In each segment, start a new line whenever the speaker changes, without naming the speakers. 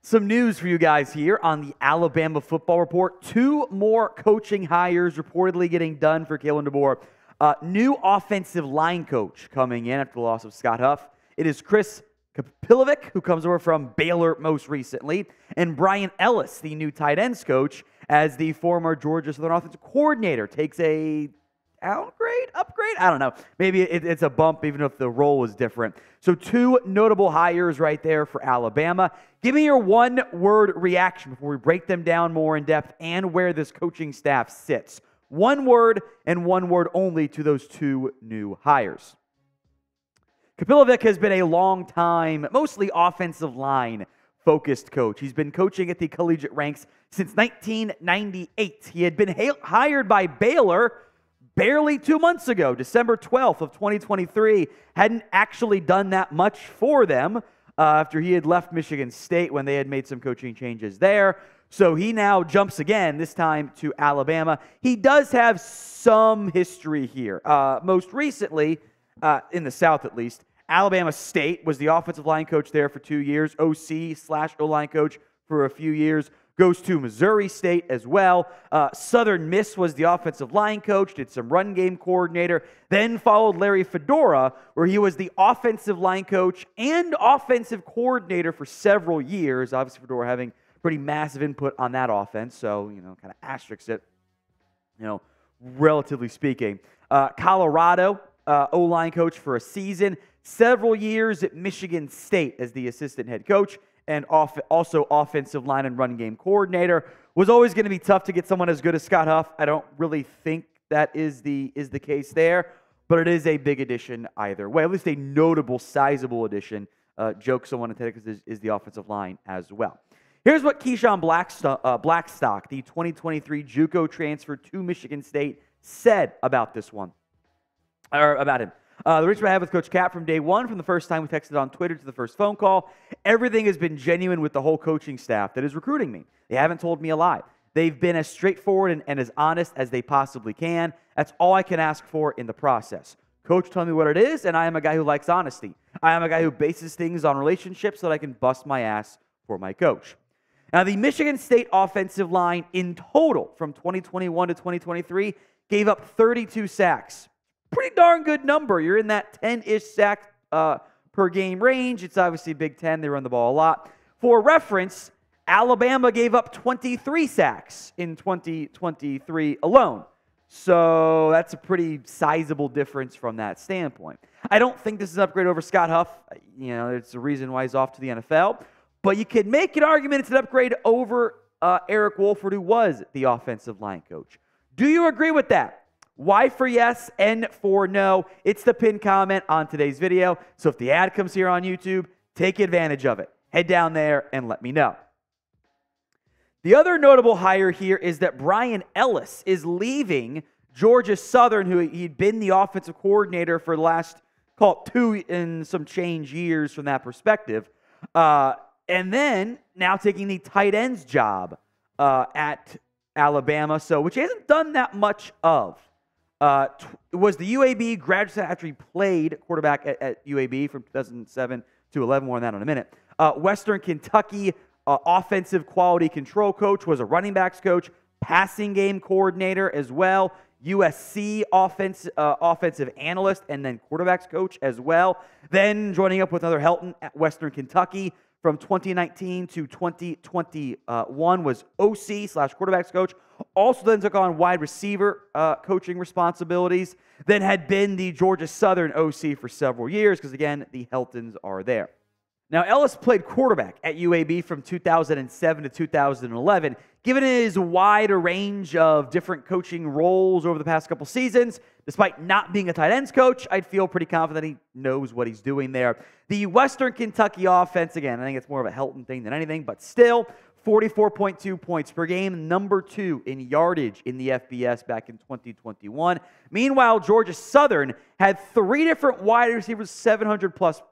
Some news for you guys here on the Alabama Football Report. 2 more coaching hires reportedly getting done for Kalen DeBoer. New offensive line coach coming in after the loss of Scott Huff. It is Chris Kapilovic, who comes over from Baylor most recently, and Bryan Ellis, the new tight ends coach, as the former Georgia Southern offensive coordinator, takes a upgrade? I don't know. Maybe it's a bump, even if the role was different. So 2 notable hires right there for Alabama. Give me your one-word reaction before we break them down more in depth and where this coaching staff sits. One word and one word only to those 2 new hires. Kapilovic has been a long time, mostly offensive line focused coach. He's been coaching at the collegiate ranks since 1998. He had been hired by Baylor barely 2 months ago, December 12th of 2023, hadn't actually done that much for them after he had left Michigan State when they had made some coaching changes there. So he now jumps again, this time to Alabama. He does have some history here. Most recently, in the South at least, Alabama State was the offensive line coach there for 2 years, OC/O-line coach for a few years. Goes to Missouri State as well. Southern Miss was the offensive line coach, did some run game coordinator, then followed Larry Fedora, where he was the offensive line coach and offensive coordinator for several years. Obviously, Fedora having pretty massive input on that offense, so, kind of asterisks it, relatively speaking. Colorado, O-line coach for a season, several years at Michigan State as the assistant head coach, and also offensive line and run game coordinator. Was always going to be tough to get someone as good as Scott Huff. I don't really think that is the case there, but it is a big addition either way. At least a notable, sizable addition. Joke someone to take because is the offensive line as well. Here's what Keyshawn Blackstock, the 2023 JUCO transfer to Michigan State, said about this one, or about him. The reason I have with Coach Cap from day one, from the first time we texted on Twitter to the first phone call, everything has been genuine with the whole coaching staff that is recruiting me. They haven't told me a lie. They've been as straightforward and as honest as they possibly can. That's all I can ask for in the process. Coach told me what it is, and I am a guy who likes honesty. I am a guy who bases things on relationships so that I can bust my ass for my coach. Now, the Michigan State offensive line in total from 2021 to 2023 gave up 32 sacks. Pretty darn good number. You're in that 10-ish sack per game range. It's obviously Big Ten. They run the ball a lot. For reference, Alabama gave up 23 sacks in 2023 alone. So that's a pretty sizable difference from that standpoint. I don't think this is an upgrade over Scott Huff. It's a reason why he's off to the NFL. But you could make an argument it's an upgrade over Eric Wolford, who was the offensive line coach. Do you agree with that? Y for yes, N for no. It's the pinned comment on today's video. So if the ad comes here on YouTube, take advantage of it. Head down there and let me know. The other notable hire here is that Bryan Ellis is leaving Georgia Southern, who he'd been the offensive coordinator for the last, call it 2 and some change years from that perspective. And then now taking the tight ends job at Alabama, which he hasn't done that much of. Was the UAB graduate after he played quarterback at UAB from 2007 to 11. More on that in a minute. Western Kentucky offensive quality control coach, was a running backs coach, passing game coordinator as well. USC offensive analyst and then quarterbacks coach as well. Then joining up with another Helton at Western Kentucky from 2019 to 2021 was OC/quarterbacks coach. Also then took on wide receiver coaching responsibilities. Then had been the Georgia Southern OC for several years because, again, the Heltons are there. Now, Ellis played quarterback at UAB from 2007 to 2011. Given his wide range of different coaching roles over the past couple seasons, despite not being a tight ends coach, I'd feel pretty confident he knows what he's doing there. The Western Kentucky offense, again, I think it's more of a Helton thing than anything, but still, 44.2 points per game, number 2 in yardage in the FBS back in 2021. Meanwhile, Georgia Southern had 3 different wide receivers, 700-plus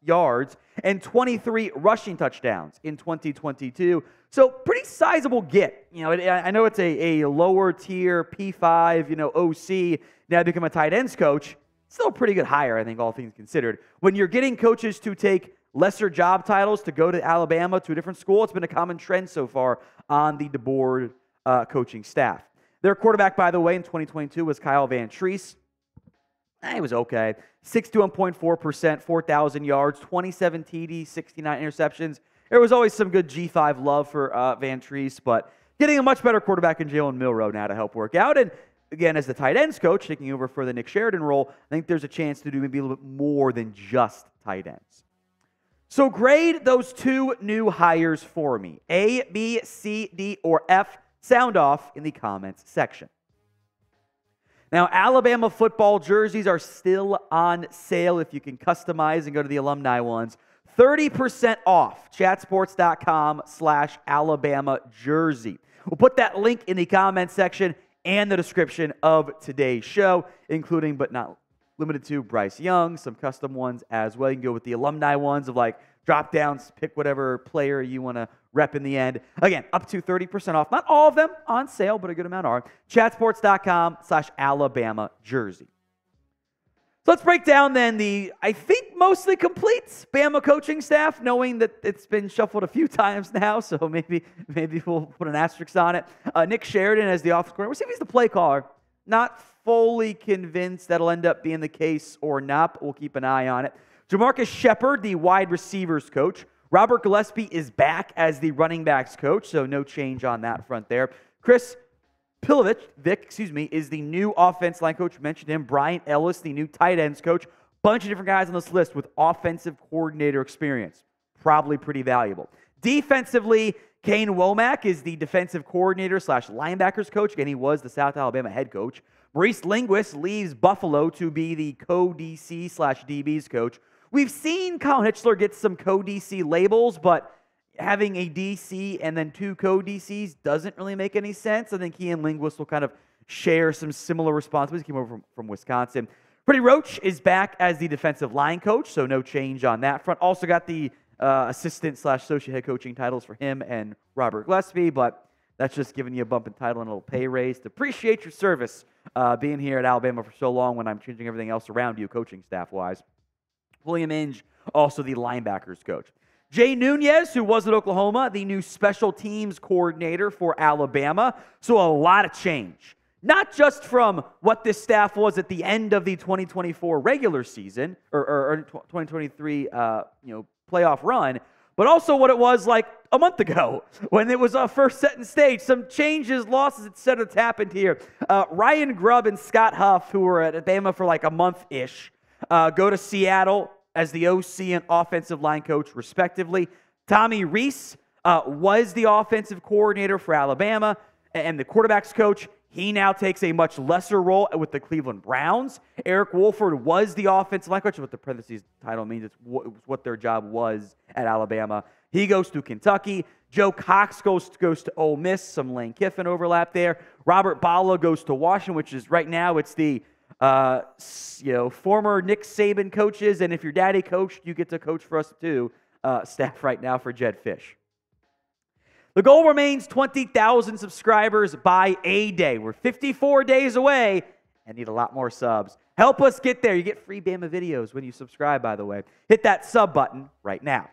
yards, and 23 rushing touchdowns in 2022. So pretty sizable get. I know it's a lower tier P5, OC, now become a tight ends coach. Still a pretty good hire, I think, all things considered. When you're getting coaches to take lesser job titles to go to Alabama, to a different school. It's been a common trend so far on the DeBoer coaching staff. Their quarterback, by the way, in 2022 was Kyle Van Treese. He was okay. 61.4%, 4,000 yards, 27 TDs, 69 interceptions. There was always some good G5 love for Van Treese, but getting a much better quarterback in Jalen Milroe now to help work out. And again, as the tight ends coach, taking over for the Nick Sheridan role, I think there's a chance to do maybe a little bit more than just tight ends. So grade those two new hires for me. A, B, C, D, or F. Sound off in the comments section. Now, Alabama football jerseys are still on sale if you can customize and go to the alumni ones. 30% off, chatsports.com/Alabama jersey. We'll put that link in the comments section and the description of today's show, including but not limited to Bryce Young, some custom ones as well. You can go with the alumni ones of like drop downs, pick whatever player you want to rep in the end. Again, up to 30% off. Not all of them on sale, but a good amount are. Chatsports.com/Alabama jersey. So let's break down then the, I think, mostly complete Bama coaching staff, knowing that it's been shuffled a few times now, so maybe we'll put an asterisk on it. Nick Sheridan as the offensive coordinator. We'll see if he's the play caller. Not fully convinced that'll end up being the case or not, but we'll keep an eye on it. JaMarcus Shephard, the wide receivers coach. Robert Gillespie is back as the running backs coach, so no change on that front there. Chris Kapilovic, is the new offense line coach. Mentioned him. Bryan Ellis, the new tight ends coach. Bunch of different guys on this list with offensive coordinator experience. Probably pretty valuable. Defensively, Kane Womack is the defensive coordinator / linebackers coach. Again, he was the South Alabama head coach. Maurice Linguist leaves Buffalo to be the co-DC / DBs coach. We've seen Colin Hitchler get some co-DC labels, but having a DC and then two co-DCs doesn't really make any sense. I think he and Linguist will kind of share some similar responsibilities. He came over from Wisconsin. Freddie Roach is back as the defensive line coach, so no change on that front. Also got the assistant / associate head coaching titles for him and Robert Gillespie, but that's just giving you a bump in title and a little pay raise to appreciate your service being here at Alabama for so long when I'm changing everything else around you coaching staff-wise. William Inge, also the linebackers coach. Jay Nunez, who was at Oklahoma, the new special teams coordinator for Alabama. So a lot of change. Not just from what this staff was at the end of the 2024 regular season, or 2023 playoff run, but also what it was like a month ago when it was first set and stage. Some changes, losses, etc. that's happened here. Ryan Grubb and Scott Huff, who were at Alabama for like a month-ish, go to Seattle as the OC and offensive line coach, respectively. Tommy Rees was the offensive coordinator for Alabama and the quarterback's coach. He now takes a much lesser role with the Cleveland Browns. Eric Wolford was the offensive line coach. What the parentheses title means, it's what their job was at Alabama. He goes to Kentucky. Joe Cox goes to Ole Miss. Some Lane Kiffin overlap there. Robert Bala goes to Washington, which is right now it's the former Nick Saban coaches, and if your daddy coached, you get to coach for us too. Staff right now for Jed Fish. The goal remains 20,000 subscribers by A-Day. We're 54 days away and need a lot more subs. Help us get there. You get free Bama videos when you subscribe, by the way. Hit that sub button right now.